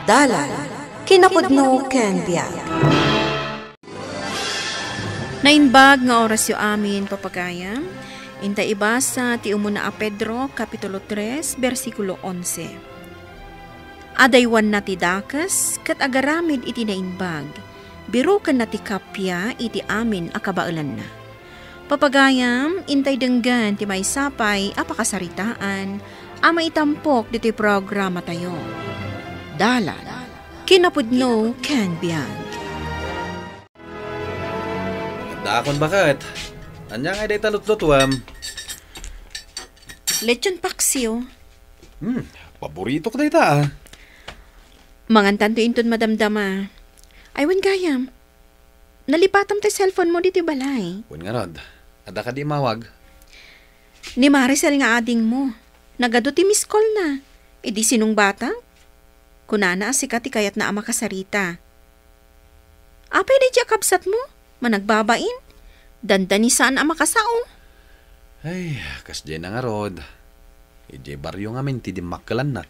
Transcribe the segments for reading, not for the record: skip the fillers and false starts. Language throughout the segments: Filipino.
Dalan, kinapudno ken biag. Nainbag nga oras yu amin papagayam, inta ibasa ti umuna a Pedro, Kapitulo 3, versikulo 11. Adaywan na ti dakas, kat agaramid iti nainbag, birukan na ti kapya iti amin akabailan na. Papagayam, intay denggan ti may sapay apakasaritaan, ama itampok diti programa tayo. Dalan, kinapudno ken biag. Dakon bakit? Anya nga day talutlutwam. Lechon paksiw. Paborito ko day ta. Mangan tanto inton madamdama. Aywan gayam. Nalipatam tayo cellphone mo dito balay. Wen nga rod. Ada ka di mawag. Ni Maricel nga ading mo. Nagado ti miss call na. E di sinong bata? Kunana asikat ti kayat na ama kasarita. Apay di siya kapsat mo? Managbabain? Dandani saan ama kasao? Ay, kasdyan na nga rod. Ije baryo nga min ti di makkalan na.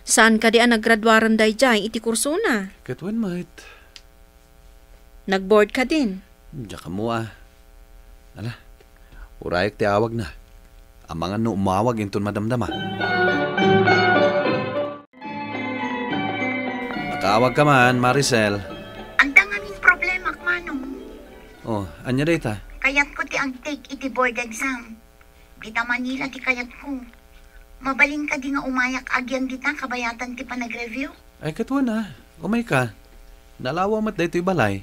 Saan ka di ang naggraduaran day jay iti kurso na? Katwan mait. Nagboard ka din? Diya ka mo Ala, urayak ti awag na. Ang mga no umawag inton madamdama. Nakawag ka man, Maricel. Ang dangamin problema, manong. Oh, anya day ta? Kayat ko ti ang take iti board exam. Dita Manila ti kayat ko. Mabaling ka di nga umayak agyan dita kabayatan ti panag-review. Ay, katwan umay ka. Nalawa mat day to'y balay.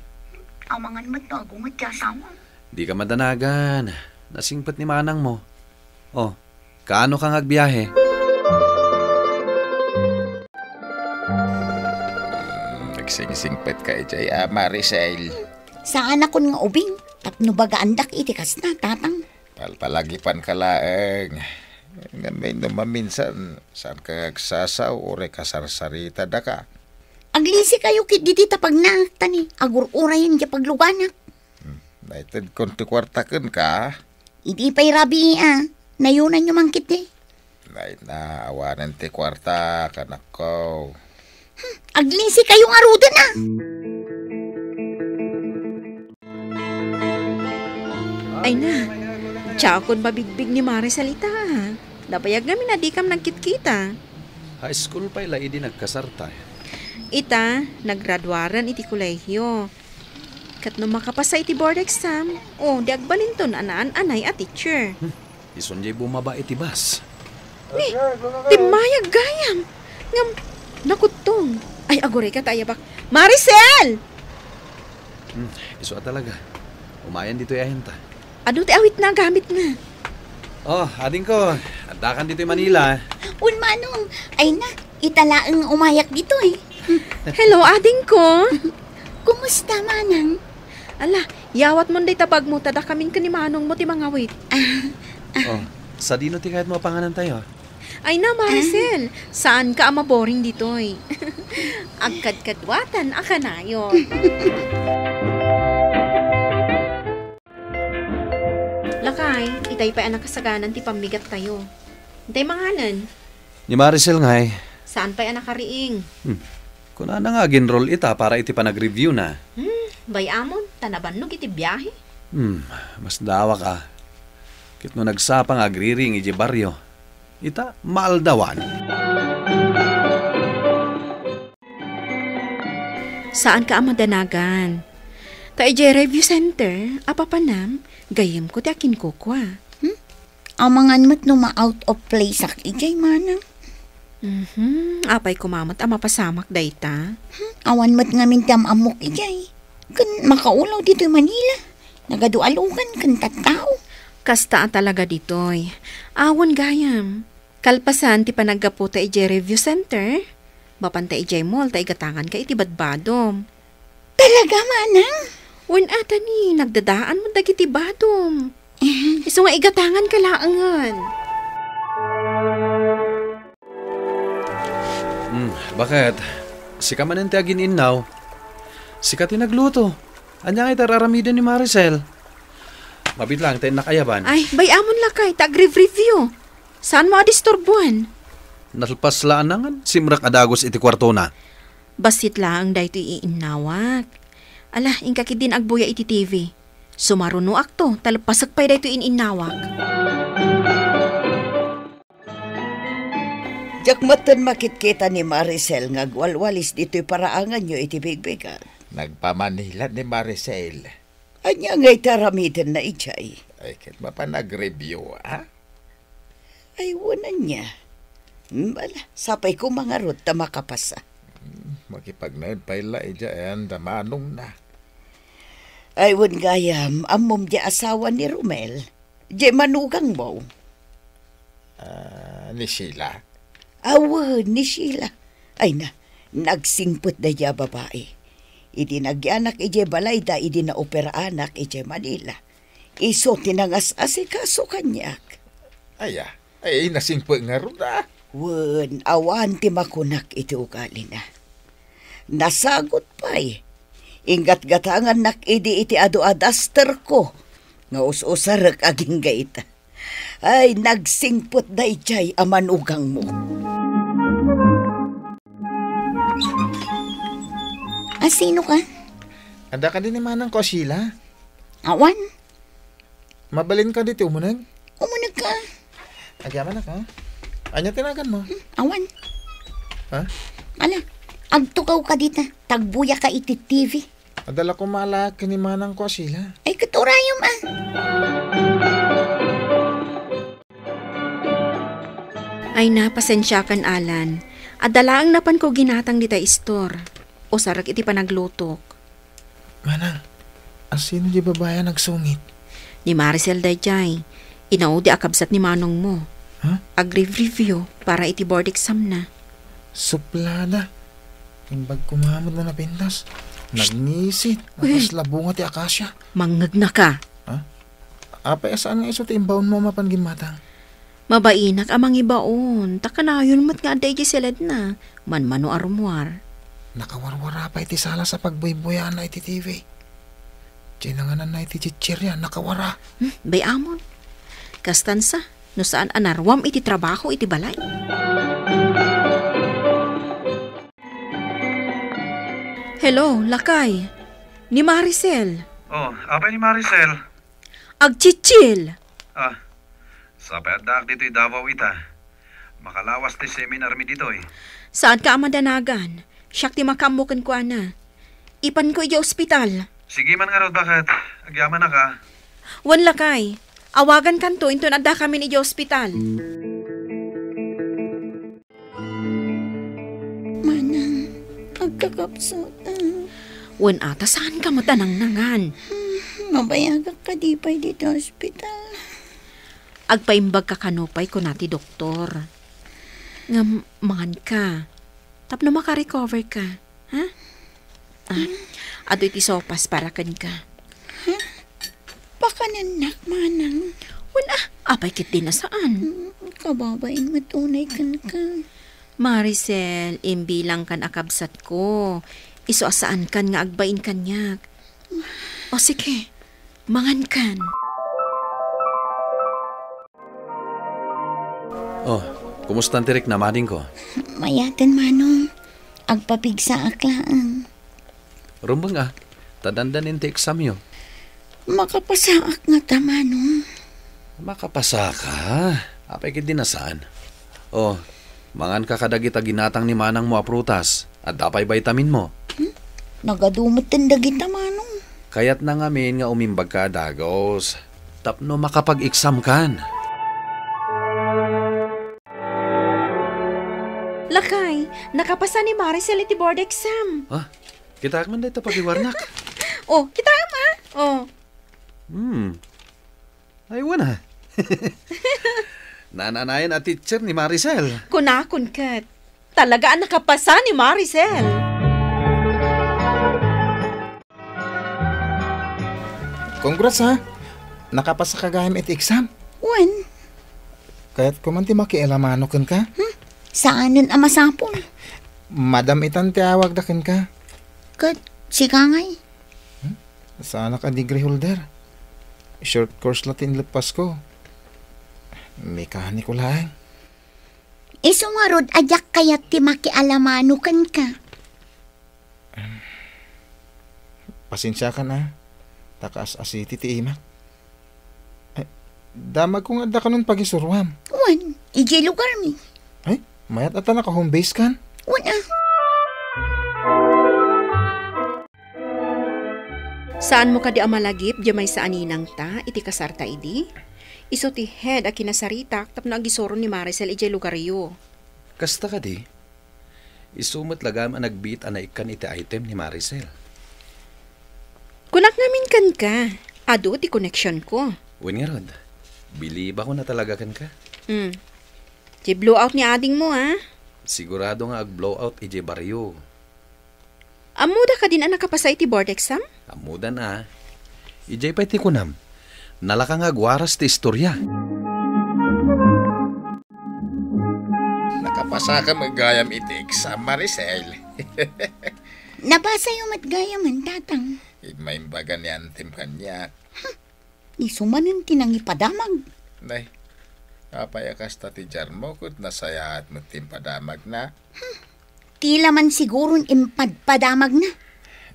Amangan mat no agungat ti asawa. Di ka madanagan. Nasingpat ni manang mo. Oh, kaano kang agbiyahe? Nagsing-singpat ka ijay, Maricel. Saan ako nga ubing? Tapno baga andak iti kas na, tatang. Palpalagipan ka laeng. Nga may maminsan, saan ka agsasaw o rekasarsarita da ka? Aglisi kayo kit diti tapag na, tani. Agur-urayan di pagluganak. Naitid kung ti kwartakan ka. Hindi pa'y rabi nayunan nyo man kit Nait na, awanan ti kwarta, kanak ko. Aglisi kayong aruda na. Ay na, tsakon babigbig ni Maricel ita. Napayag namin na di kam nagkit-kita. High school pa ila idi nagkasarta. Ita, naggraduaran iti kolehiyo. Kat no makapasa iti board exam, di agbalinton anaan-anay a teacher. Ison jay bumaba iti bus. Ni, timayag gayam. Ngam, nakutong. Ay, agoray ka tayo bak. Maricel! Iso talaga. Umayan dito yahin ta. Ano ti awit na gamit na? Oh, ading ko. Andakan dito yung Manila. Manong, ay na, italaang umayak dito Hello, ading ko. Kumusta, manang? Ala, yawat mo day tabag mo, tada kaming kanimanong mo ti mga wait. Oh, sa dino ti kahit mo panganan tayo. Ay na, Maricel, saan ka ama boring ditoy? Agkadkadwatan, akanayon. Lakay, itay pa anak kasaganan ti pamigat tayo. Itay mangalan. Ni Maricel nga Saan pa anak kariing? Kuna na nga ginroll ita para iti panag-review na. Bayamon, tanabannog iti biyahe. Mas dawa ka. Kit no nagsapang agriring iti baryo. Ita, maaldawan. Saan ka amadanagan? Ta ije review center, apapanam, gayem ko ti akin kukwa. Amangan mo't no ma-out of place ak ijay, manang. Apay kumamat ama pasamak dayta. Awan mo't ngamin ti amok ijay. Kan makaulaw dito Manila. Nagadualugan kan tattao. Kasta talaga ditoy. Awan gayam. Kalpasan ti panaggapo ta ije review center. Bapanta ije mall ta igatangan ka iti badbadom. Talaga, manang? Wen ata ni, nagdadaan mo dagiti badom. Iso nga igatangan ka laangan. Bakit? Sika man ang tiagin innaw. Sika tinagluto. Anya nga itararamidan ni Maricel. Mabit lang tayo nakayaban. Ay, bayamon lakay, tag-review. Saan mo adisturbuan? Nalpas laan nangan, simrak adagos iti kwarto na. Basit lang dahito iinawak. Ala, ingkakid din agbuya iti TV. Sumaruno akto, talpasak pa'y dahito ininawak. Jakmatan makitkita ni Maricel nga gwalwalis dito'y paraangan nyo iti bigbigan. Nagpamanila ni Maricel. Anya nga'y taramitin na ichay. Ay, kat mapanag-review, ha? Ay, wala niya. Bala, sapay ko mga rot na makapasa. Makipagnaid pa ila, iyan, damanong na. Ay, wan gayam, amom di asawa ni Romel. Di manugang mo. Ni Sheila. Awa, ni Sheila. Ay na, nagsingpot na niya babae. Idi nagyanak ije balay da idi na opera anak ije Manila. Iso tinangas asikaso kanyak. Ay, nasingpo nga ron na. Wan, awan ti makunak iti ugali na. Nasagot pa'y. Ingat-gatangan nak idi iti adu-adaster ko. Nga us-usarak aging gaita. Ay, nagsingpot da ichay amanugang mo. Sino ka? Anda ka din ni Manang ko, Sheila. Awan? Mabalin ka dito, umunag. Umunag ka. Agyaman na ka. Anya tinagan mo? Awan? Ha? Ala, agtukaw ka dito. Tagbuya ka iti TV. Adala ko malaki ni Manang ko, Sheila. Ay, katurayom Ay napasensya kan Alan. Adalaang napan ko ginatang dita istor. O sarak iti panaglutok. Manang, sino di babaya nagsungit? Ni Maricel dayjay. Inaw di akabsat ni manong mo. Ha? Ag-review para iti board exam na. Suplada. Imbag kumamod na napintas. Nagnisit. Nakaslabunga ti akasya. Mangag na ka. Apay, saan nga iso ti imbaon mo mapangin matang? Mabainak amang ibaon. Takanayon mo't nga aday giseled na. Manmano arumwar. Nakawarwara pa iti sala sa pagbuybuyan na iti TV. Tinanganan na iti chichirya, nakawara. Bayamon. Kastansa, no saan anarwam iti trabaho iti balay. Hello, lakay. Ni Maricel. Oh, apay ni Maricel. Agchichil. Sapay adak dito'y Davao ita. Makalawas ti seminar mi dito'y. Saan ka amadanagan? Siyak ti makamukan ko ana. Ipan ko iya ospital. Sige man nga rod, bakit? Agyaman na ka. Wan lakay. Awagan kanto into nada kami ni iya ospital. Manang, pagkakapsot. Wan ata saan ka mo tanang-nangan? Mabayagak ka di pa dito hospital. Agpaimbag ka kanupay ko nati doktor. Nga mangan ka. Tapno makarecover ka. Ha? Ato iti sopas para kan ka. Baka nanak, Manang. Wala, apay kit din na saan? Kababain matunay kan ka. Maricel, imbilang kan akabsat ko. Iso asaan kan nga agbain kanyak. O sige, mangan kan. Oh, kumusta ang tirik na mading ko? Mayatan, Manong. Agpapigsa aklaan. Rumbang tadandan ti exam yo. Makapasaak nga ta, Manong. Makapasa ka. Apay kit din na saan? Oh, mangan ka kadagita ginatang ni Manang mo aprutas. At dapay vitamin mo. Nagadumot tindagin ta, Manong. Kaya't na ngamin nga umimbag ka dagos. Tapno makapag-exam kan. Lakay, nakapasa ni Maricel iti board exam. Kita man dito pagiwarnak. Oh, kita ma. Oh. Ay, wana. Nananayan at teacher ni Maricel. Kunakon kat. Talaga ang nakapasa ni Maricel. Congrats ha. Nakapasa ka gayam iti exam. Wan, Kaya't kumanti makialamano kan ka. saanan ang masapol? Madam itan tiawag da kan ka. Kat, si Kangay. Sana ka degree holder. Short course latin lepas ko. Mekaniko lang. Iso nga rod, ajak kayat ti makialamano kan ka. Pasensya ka na. Takas asiti ti imak. Damag ko nga da ka nun pag-isurwam. Wan, iji lugar mi. Ay, mayat ata naka home base kan. Wana. Saan mo ka di amalagip, jamay sa aninang ta, iti kasarta idi? Iso ti head a kinasaritak, tapno agisoro ni Maricel iti lugaryo. Kasta ka di. Isumot lagam ang nagbit anaikan iti item ni Maricel. Kunak namin kan ka. Ado ti connection ko. Wen nga rod, bilib ako na talaga kan ka. Ti blowout ni ading mo ha. Sigurado nga ag-blowout ije baryo. Amuda ka din ang nakapasay ti board exam? Amuda na. Ijay pa iti kunam. Nalakang agwaras ti istorya. Nakapasa ka magayam iti exam, Maricel. Nabasa yung matgayaman, tatang. Imaimbaga ni Antim kanya. Isumanin tinangipadamag. Nay, kapayakas ta ti Jarmo kud nasaya at magtimpadamag na. Tila man sigurong impadpadamag na.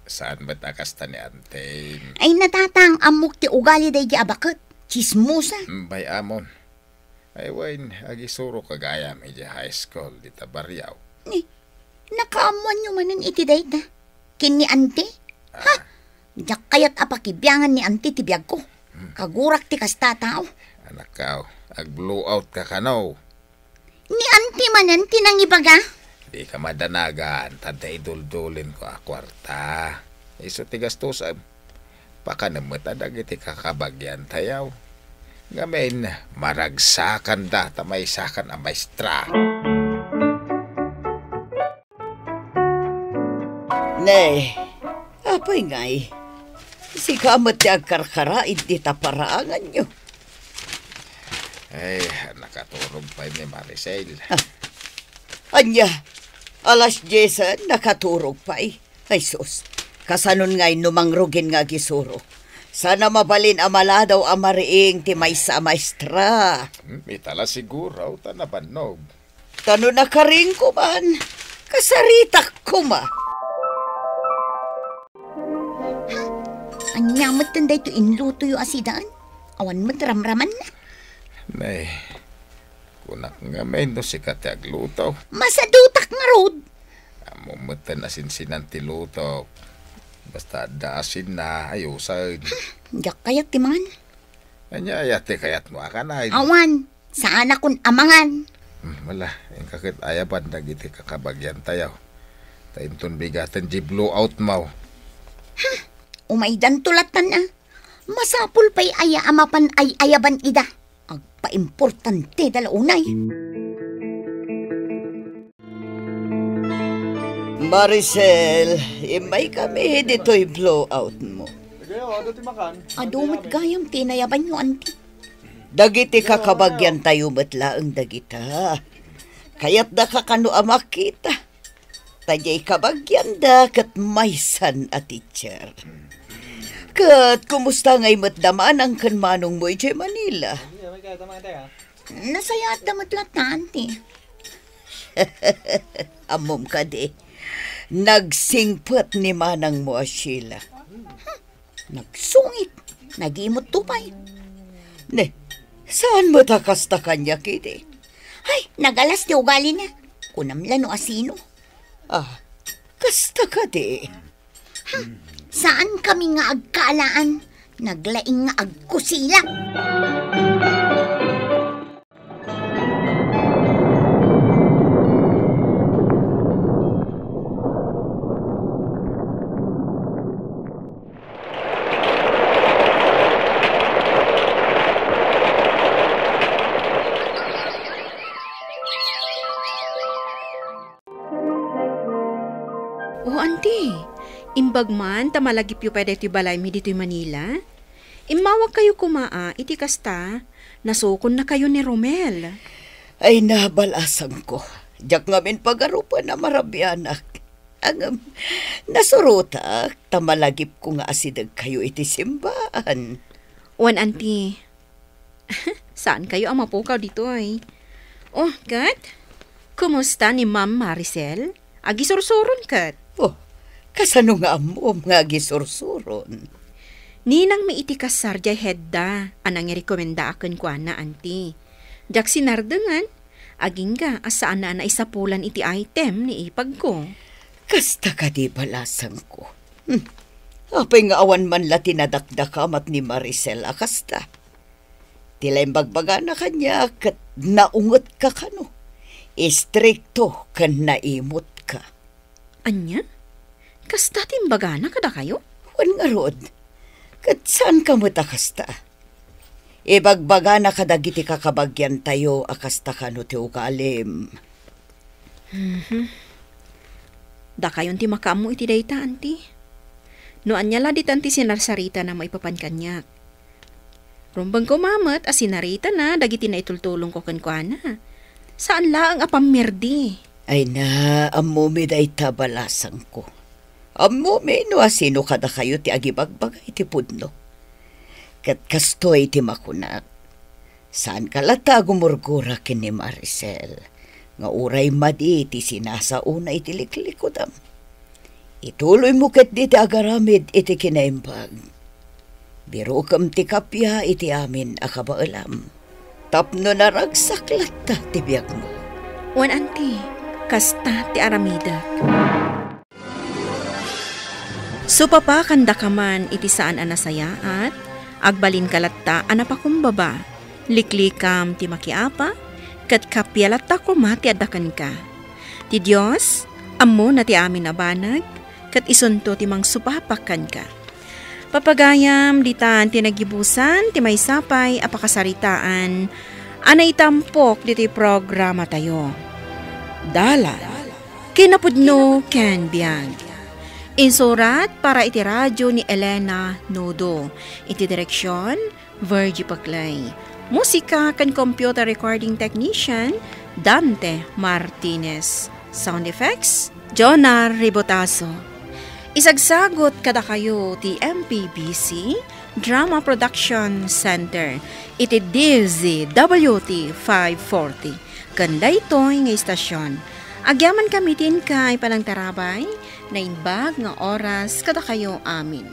Saan ba takas ta ni Antim? Ay natatang amok ti ugali day di abakot. Chismosa. Bay amon. Ay wain, agisuro kagaya medya high school di Tabaryaw. Nakaamuan nyo manan iti day ta. Kin ni ante? Ha? Diyak kayat apakibiyangan ni ante ti biyag ko. Kagurak ti kasta tao. Anak kao, ag-blow out ka kanaw. Ni ante manan tinangibaga. Di ka madanagan, tanda iduldulin ko a kwarta. Iso ti gastusan. Baka namatadag iti kakabagyan tayaw. Ngamen, maragsakan da, tamay sakan ang maestra. Nay, apay ngay. Si kamat ti agkarkara, hindi taparaangan nyo. Ay, nakaturog pa ni Maricel. Anya, alas 10 nakaturog pa eh. Ay sus, kasanon ngay numangrugin nga gisuro. Sana mabalin amala daw amariing ti maysa maestra. Itala siguro, tanabanog. Tano na karing ko man, kasaritak ko ma. Anyamot tanda ito inluto yung asidaan. Awan mo ramraman na. Nay, kunak nga may no si kati agluto. Masadutak nga rod. Amumutan na sinsinan ti luto. Basta dasin na ayusan. Diyak kayat timangan. Anya ayate kayat mo akanay. Awan, saan akong amangan. Wala, yung kakit ayaban dagiti kakabagyan tayaw. Taintun bigatan di blow out mo. Umaydan tulatan na. Masapul pa'y aya amapan ay ayaban ida. Agpa-importante dalaunay. Maricel, imay kami dito'y blowout mo. Adumot gayam tinayaban nyo, auntie. Dagiti kakabagyan tayo matlaang dagita. Kaya't da kakano amak kita. Tayay kabagyan da kat maysan a teacher. Kat kumusta ngay matdaman ang kanmanong mo iti Manila? Nasaya at damat lata, auntie. Amom ka di. Nagsingpot ni manang mo a Sheila. Nagsungit. Nag-imot tupay. Ne, saan mo takasta kanya kiti? Ay, nagalas di ugali na. Kunamla no asino. Ah, kasta ka di. Saan kami nga agkaalaan? Naglaing nga agkusila. Oh, auntie. Imbag man, tamalagip yu pwede ito balay mi dito'y Manila. Imawag kayo kumaa, iti kasta, nasukon na kayo ni Romel. Ay nabalasan ko. Diyak ngamin pagarupan na marabyanak. Ang nasurutak, tamalagip ko nga asidag kayo iti simbahan. Wan, auntie. Saan kayo ang mapukaw dito ay? Oh, Kat? Kumusta ni Ma'am Maricel? Agisursuron kat. Oh, kasano nga amom nga gisursuron? Ninang may iti kasar jay hedda, anang i-rekomenda akin ko na, auntie. Jak sinardengan, aging ga asaan na isapulan iti item ni ipag ko. Kasta ka di balasang ko. Apay nga awan man la tinadakdakamat ni Maricel akasta. Tilay bagbaga na kanya kat naungot ka kano. Istrikto kan naimot ka. Anya? Kasta timbaga na kada kayo? Wan nga rod, kat saan ka mo takasta? Ibagbaga na kadagiti kakabagyan tayo akasta kano ti ukalim. Da kayon ti makamu iti dayta, auntie. No anya la dit anti sinarsarita na maipapan kanyak. Rumbang ko mamat as sinarita na dagiti na itultulong ko kankwana. Saan la ang apamirdi? Ay na, amumi day tabalasang ko. Amumi no asino kada kayo ti agibagbagay ti pudno. Kat kastoy ti makunak. Saan kalata gumurgura kin ni Maricel? Nga uray madi ti sinasauna iti liklikodam. Ituloy mo kat di ti agaramid iti kinaimbag. Biro kam ti kapya iti amin akabaalam. Tapno na ragsaklat ta ti biyak mo. Wan auntie, kasta ti aramida. Supapa kanda kaman iti saan anasaya at agbalin kalatta anapakumbaba. Liklikam ti makiapa, kat kapyalatta kumati adakan ka. Ti Diyos, ammo na ti amin abanag, kat isunto ti mang supapakan ka. Papagayam, ditan tinagibusan, ti may sapay, apakasaritaan, anay tampok diti programa tayo. Dala, kinapudno ken biyag. Insurat para iti radyo ni Elena Nodo. Iti direksyon, Virgie Paclay. Musika kan computer recording technician, Dante Martinez. Sound effects, Jonar Ribotazo. Isagsagot kada kayo ti MPBC Drama Production Center. Iti DZWT 540. Kanda ito'y nga istasyon. Agyaman kamitin kay panangtarabay na inbag nga oras kada kayo amin.